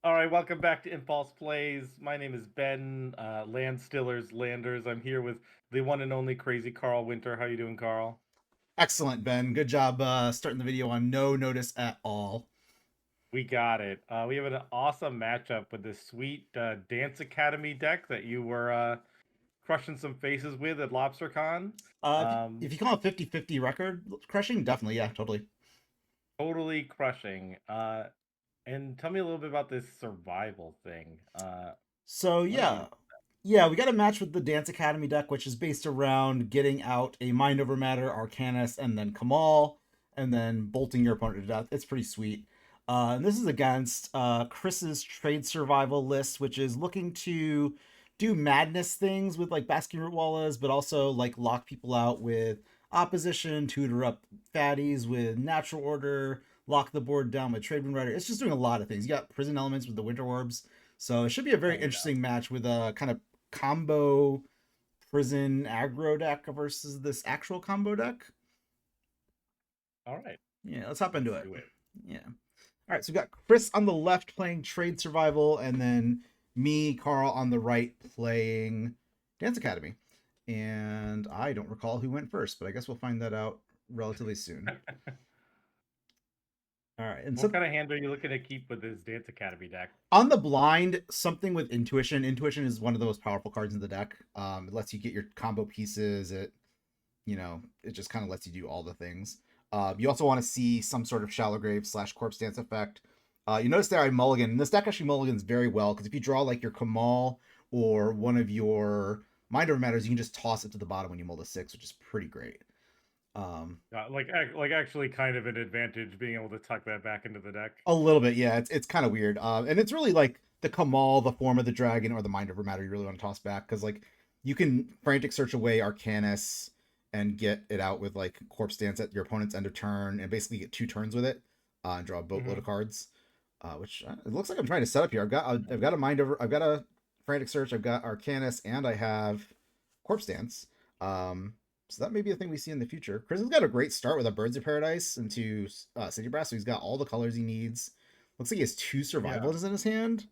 All right, welcome back to Impulse Plays. My name is Ben, Landstillers Landers. I'm here with the one and only Crazy Carl Winter. How you doing, Carl? Excellent, Ben. Good job starting the video on no notice at all. We got it. We have an awesome matchup with this sweet Dance Academy deck that you were crushing some faces with at LobsterCon. Um, If you call it 50-50 record crushing, definitely, yeah, totally. totally crushing. And tell me a little bit about this survival thing. So What do you? yeah, we got a match with the Dance Academy deck, which is based around getting out a Mind Over Matter, Arcanist, and then Kamal, and then bolting your opponent to death. It's pretty sweet. And this is against Chris's trade survival list, which is looking to do madness things with like Basking Root Wallas, but also like lock people out with opposition, tutor up fatties with natural order, lock the board down with Trade Wind Rider. It's just doing a lot of things. You got prison elements with the Winter Orbs. So it should be a very Oh yeah. interesting match with a kind of combo prison aggro deck versus this actual combo deck. All right. Yeah, let's hop into Let's it. do it. Yeah. All right, so we got Chris on the left playing Trade Survival, and then me, Carl, on the right playing Dance Academy. And I don't recall who went first, but I guess we'll find that out relatively soon. All right, and What so kind of hand are you looking to keep with this Dance Academy deck? on the blind, something with Intuition. Intuition is one of the most powerful cards in the deck. It lets you get your combo pieces. It just kind of lets you do all the things. You also want to see some sort of Shallow Grave / Corpse Dance effect. You notice there I mulligan, and this deck actually mulligans very well because if you draw like your Kamal or one of your Mind Over Matters, you can just toss it to the bottom when you mull to 6, which is pretty great. Um, Like actually kind of an advantage being able to tuck that back into the deck. a little bit, yeah. It's kind of weird, and it's really like the Kamal, the Form of the Dragon, or the Mind Over Matter. You really want to toss back because like you can frantic search away Arcanus and get it out with like Corpse Dance at your opponent's end of turn, and basically get 2 turns with it, and draw a boatload of Hmm. cards. Which it looks like I'm trying to set up here. I've got a Mind Over, I've got a frantic search, I've got Arcanus, and I have Corpse Dance. So that may be a thing we see in the future. Chris has got a great start with a Birds of Paradise into City Brass, so he's got all the colors he needs. Looks like he has 2 Yeah, survivals in his hand.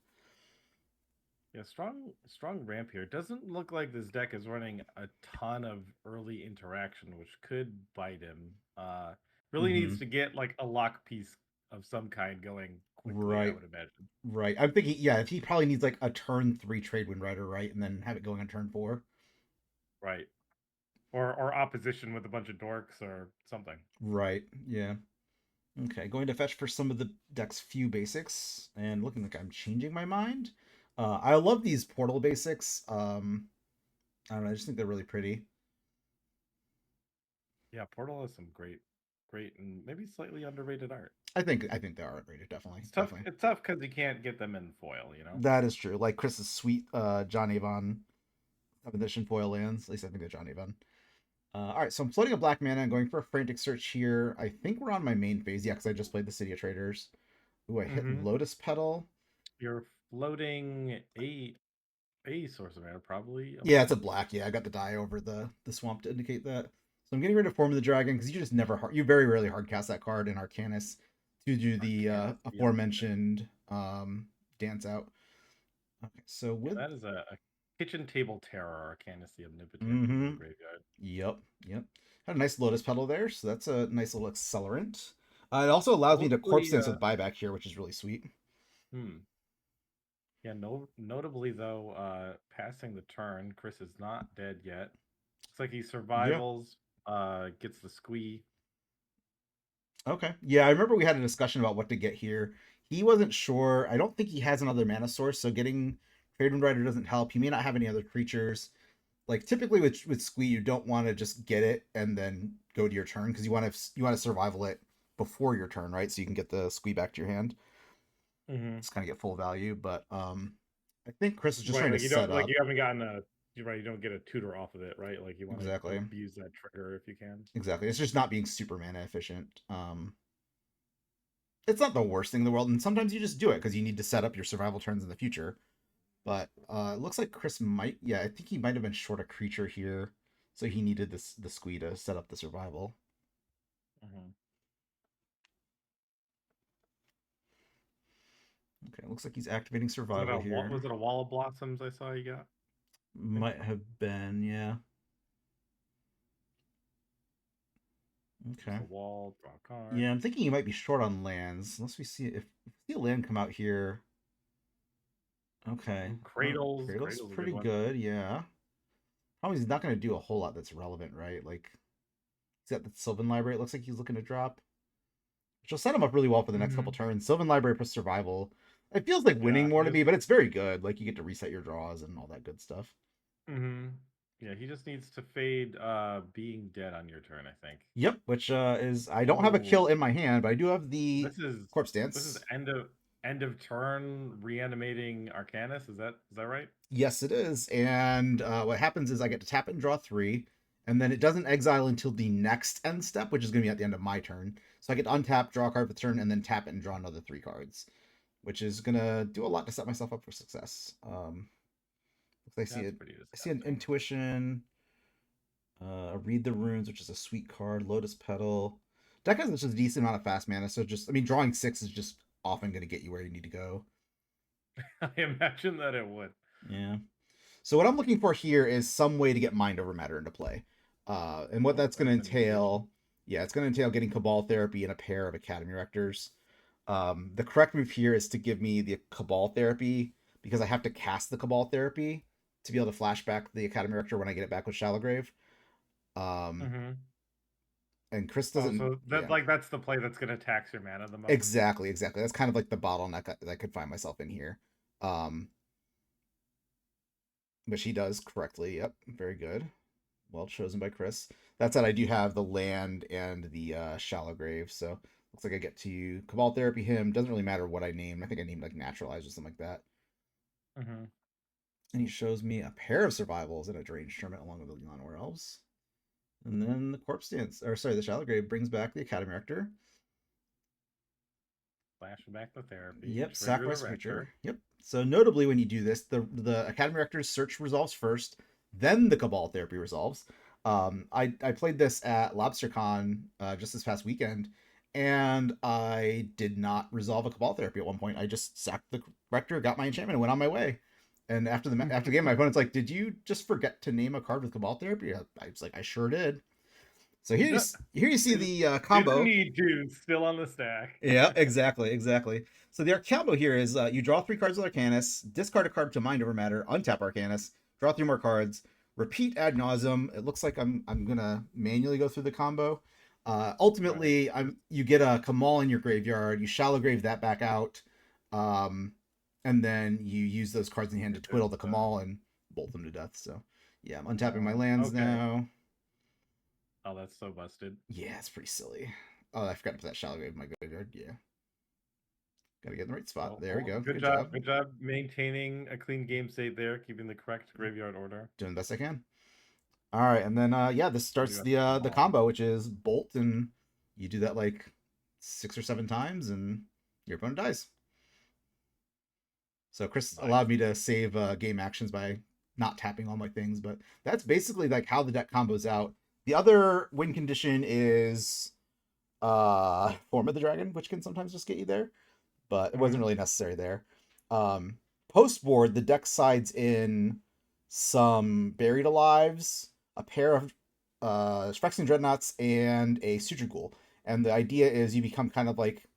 yeah, strong ramp here. Doesn't look like this deck is running a ton of early interaction, which could bite him. Really Mm-hmm. needs to get like a lock piece of some kind going quickly, I Right, would imagine. right. I'm thinking, yeah, he probably needs like a turn 3 Trade Wind Rider, right, and then have it going on turn 4. Right. Or opposition with a bunch of dorks or something. Right, yeah. Okay, going to fetch for some of the deck's few basics, and looking like I'm changing my mind. I love these portal basics. I don't know, I just think they're really pretty. Yeah, Portal has some great and maybe slightly underrated art. I think they are rated, definitely, definitely. It's tough because you can't get them in foil, you know? That is true. Like Chris's sweet John Avon edition foil lands. At least I think they're John Avon. All right, so I'm floating a black mana and going for a frantic search here. I think we're on my main phase, yeah, because I just played the City of Traders. Ooh, I hit Mm-hmm. Lotus Petal. You're floating a source of mana, probably a Yeah, it's black. a black. Yeah, I got the die over the swamp to indicate that. So I'm getting rid of Form of the Dragon because you just never you very rarely hard cast that card in Arcanus to do the Arcanist, yep. aforementioned dance out. Okay, so Yeah, with that is a kitchen table terror, Arcanist the Omnipotent in the mm-hmm. graveyard. Yep, yep. Had a nice Lotus Petal there, so that's a nice little accelerant. It also allows me to corpse Notably, dance with buyback here, which is really sweet. hmm. Yeah, notably though, passing the turn, Chris is not dead yet. Looks like he Yeah. survivals, gets the squee. Okay. Yeah, I remember we had a discussion about what to get here. He wasn't sure. I don't think he has another mana source, so getting Trade Wind Rider doesn't help. He may not have any other creatures. Like typically with Squee, you don't want to just get it and then go to your turn because you want to survival it before your turn, right? So you can get the Squee back to your hand. Mm-hmm. Just kind of get full value. But I think Chris is just Right, trying to like you set don't like up. you haven't gotten a you're right, you don't get a tutor off of it, right? Like you want to Exactly. abuse that trigger if you can. Exactly. It's just not being super mana efficient. It's not the worst thing in the world, and sometimes you just do it because you need to set up your survival turns in the future. But it looks like Chris might, yeah, I think he might have been short a creature here, so he needed the squee to set up the survival. Mm-hmm. Okay, looks like he's activating survival here. Was it a wall of blossoms I saw you got? I think Might so. have been, yeah. It's Okay. a wall, draw a card. Yeah, I'm thinking you might be short on lands. Unless we see if we see a land come out here. Okay. Ooh, Cradles. Cradle's Cradle's a good pretty one. good, yeah. Probably he's not going to do a whole lot that's relevant, right? Like, he's got the Sylvan Library. It looks like he's looking to drop, which will set him up really well for the next couple Hmm. turns. Sylvan Library plus Survival. It feels like Yeah, winning more to me, but it's very good. Like, you get to reset your draws and all that good stuff. hmm Yeah, he just needs to fade being dead on your turn, I think. Yep, which is I don't have a kill Oh, in my hand, but I do have the this is Corpse this is Dance. end of turn reanimating Arcanus. Is that right? Yes, it is. And what happens is I get to tap it and draw 3, and then it doesn't exile until the next end step, which is going to be at the end of my turn. So I get to untap, draw a card for the turn, and then tap it and draw another 3 cards, which is going to do a lot to set myself up for success. I see That's it. pretty I see an disgusting. Intuition, Read the Runes, which is a sweet card, Lotus Petal. Deck has just a decent amount of fast mana, so just, I mean, drawing 6 is just often going to get you where you need to go. I imagine that it would. Yeah. So what I'm looking for here is some way to get Mind Over Matter into play. And what Oh, that's going to that's a new addition. entail, yeah, it's going to entail getting Cabal Therapy and a pair of Academy Rectors. The correct move here is to give me the Cabal Therapy because I have to cast the Cabal Therapy to be able to flashback the Academy Rector when I get it back with Shallow Grave. Um, Mm-hmm. and Chris Oh, doesn't, so yeah, that's the play that's gonna tax your mana the most. exactly. That's kind of like the bottleneck that I could find myself in here. Um, which he does correctly. Yep, very good. Well chosen by Chris. That said, I do have the land and the shallow grave, so looks like I get to Cabal Therapy him. Doesn't really matter what I name. I think I named like Naturalize or something like that. Mm-hmm. And he shows me a pair of survivals in a Drainage Tournament along with the Leon War Elves. And then the Corpse Dance, or sorry, the Shallow Grave brings back the Academy Rector. Flash back the therapy. Yep, Trigger the sacrifice a creature. rector. Yep. So notably, when you do this, the Academy Rector's search resolves first, then the Cabal Therapy resolves. I played this at LobsterCon just this past weekend, and I did not resolve a Cabal Therapy at one point. I just sacked the Rector, got my enchantment, and went on my way. And after the game, my opponent's like, "Did you just forget to name a card with Cabal Therapy?" I was like, "I sure did." So here you see the Didn't combo. need to. Still on the stack. Yeah, exactly. So the combo here is you draw 3 cards with Arcanus, discard a card to Mind Over Matter, untap Arcanus, draw 3 more cards, repeat ad nauseum. It looks like I'm gonna manually go through the combo. Right. Ultimately, you get a Kamal in your graveyard. You shallow grave that back out, um, and then you use those cards in hand to It is, twiddle the Kamal and bolt them to death. So yeah, I'm untapping my oh, lands okay. now. Oh, that's so busted. Yeah, it's pretty silly. Oh, I forgot to put that shallow grave in my graveyard. Yeah. Gotta get in the right spot. Well, There we well, go. good Good job. job. Good job maintaining a clean game state there, keeping the correct graveyard order. Doing the best I can. All right, and then yeah, this You starts got the the ball. combo, which is bolt, and you do that like 6 or 7 times, and your opponent dies. So Chris Nice. allowed me to save game actions by not tapping all my things, but that's basically like how the deck combos out. The other win condition is Form of the Dragon, which can sometimes just get you there, but it wasn't Mm-hmm. really necessary there. Um, Post board, the deck sides in some Buried Alives, a pair of Phyrexian Dreadnoughts, and a Suture Ghoul. And the idea is you become kind of like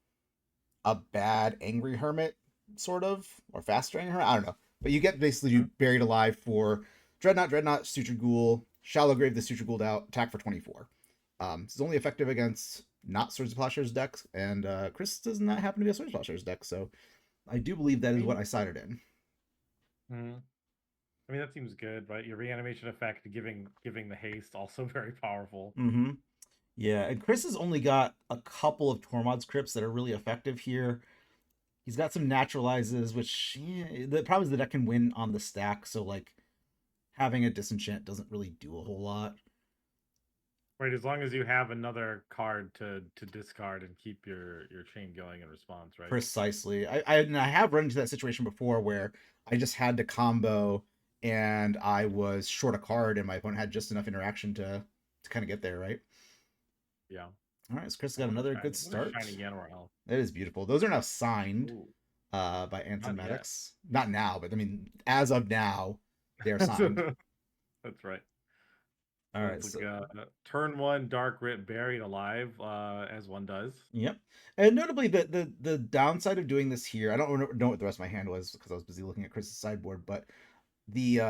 a bad Angry Hermit, sort of, or faster Angry Hermit. I don't know. But you get basically Buried Alive for Dreadnought, Suture Ghoul, Shallow Grave the Suture Ghoul out, attack for 24. It's only effective against not Swords of Plowshares decks, and Chris does not happen to be a Swords of Plowshares deck, so I do believe that I is what mean, I sided in. mhm. I mean that seems good, right? Your reanimation effect, giving the haste, also very powerful. Mm-hmm. Yeah, and Chris has only got a couple of Tormod scripts that are really effective here. He's got some naturalizes, which the problem is the deck can win on the stack, so like having a disenchant doesn't really do a whole lot. Right, as long as you have another card to discard and keep your chain going in response, right? Precisely. I have run into that situation before where I just had to combo and I was short a card and my opponent had just enough interaction to kind of get there, right? Yeah. All right, so Chris Oh, got another good what a start. shiny Yanor Elf. That is beautiful. Those are now signed. Ooh. by Not yet. Anthematics. Not now, but I mean, as of now, they're signed. That's right. All So right, it's so like turn one, Dark Rip, Buried Alive, as one does. yep. And notably, the downside of doing this here, I don't know what the rest of my hand was because I was busy looking at Chris's sideboard, but the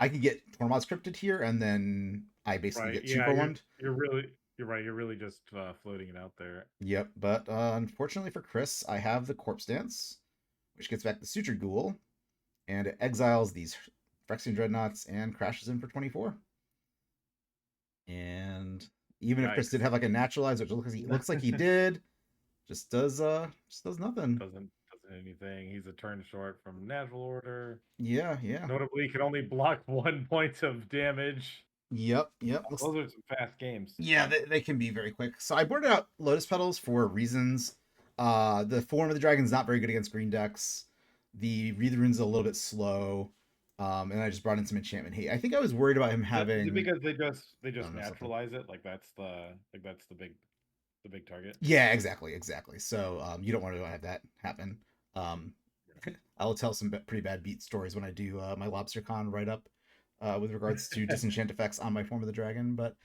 I could get Tormod's Cryptid here, and then I basically Right. get two Yeah, for one. you're right. You're really just floating it out there. Yep, but unfortunately for Chris, I have the Corpse Dance, which gets back the Suture Ghoul, and it exiles these Phyrexian Dreadnoughts and crashes in for 24. And even if Chris Yikes. did have like a naturalize, which looks like he did, just does nothing. Doesn't anything. He's a turn short from natural order. Yeah, yeah. Notably, he can only block 1 point of damage. Yep, yep. Those are some fast games. Yeah, they can be very quick. So I boarded out Lotus Petals for reasons. The form of the dragon's not very good against green decks. The Read the Rune's a little bit slow. And I just brought in some enchantment hate. I think I was worried about him Is it having because they just know, something. naturalize it? Like that's the big target. Yeah, exactly. So you don't want to have that happen. I will tell some pretty bad beat stories when I do my LobsterCon write up with regards to disenchant effects on my Form of the Dragon. But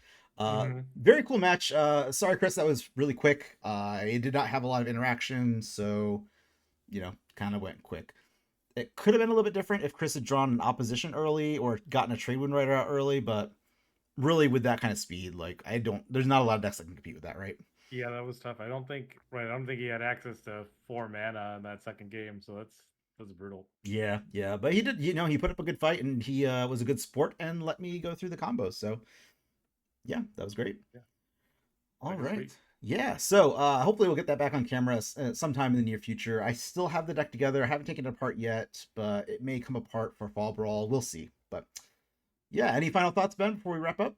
very cool match. Sorry, Chris, that was really quick. It did not have a lot of interaction, so kind of went quick. It could have been a little bit different if Chris had drawn an opposition early or gotten a trade wind writer out early, but really with that kind of speed, like there's not a lot of decks that can compete with that, right? Yeah, that was tough. I don't think he had access to 4 mana in that second game, so that's brutal. Yeah, but he did, he put up a good fight and he was a good sport and let me go through the combos. So yeah, that was great. Yeah. All right. Yeah, so hopefully we'll get that back on camera sometime in the near future. I still have the deck together. I haven't taken it apart yet, but it may come apart for Fall Brawl. We'll see. But yeah, any final thoughts, Ben, before we wrap up?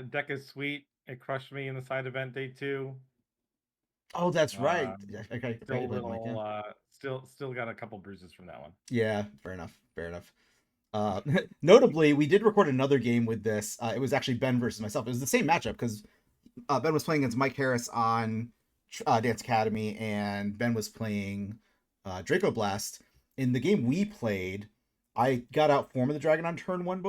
Deck is sweet. It crushed me in the side event day 2. Oh, that's right. Okay, still little, still got a couple bruises from that one. Yeah, fair enough. Notably, we did record another game with this. It was actually Ben versus myself. It was the same matchup because Ben was playing against Mike Harris on Dance Academy, and Ben was playing Draco Blast. In the game we played, I got out Form of the Dragon on turn 1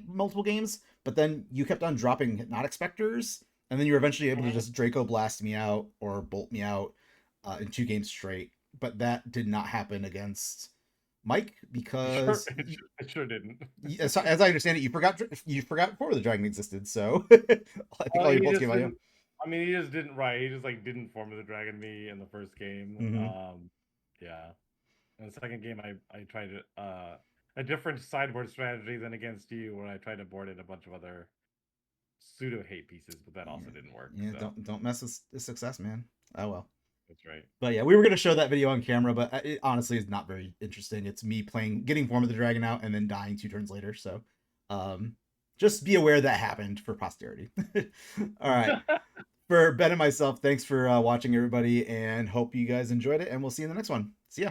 multiple games, but then you kept on dropping Hypnotic Specters, and then you were eventually able to just Draco Blast me out or Bolt me out in 2 games straight. But that did not happen against Mike because it sure didn't. As I understand it, you forgot Form of the Dragon existed. So I think all your bolts came out. I mean, he just didn't. Right, he just didn't Form of the Dragon me in the first game. Mm-hmm. Yeah. In the second game, I tried a different sideboard strategy than against you, where I tried to board in a bunch of other pseudo hate pieces, but that also didn't work. Yeah, so. don't mess with the success, man. Oh well. That's right. But yeah, we were gonna show that video on camera, but it honestly is not very interesting. It's me getting Form of the Dragon out and then dying 2 turns later. So, just be aware that happened for posterity. All right. For Ben and myself, thanks for watching, everybody, and hope you guys enjoyed it. And we'll see you in the next one. See ya.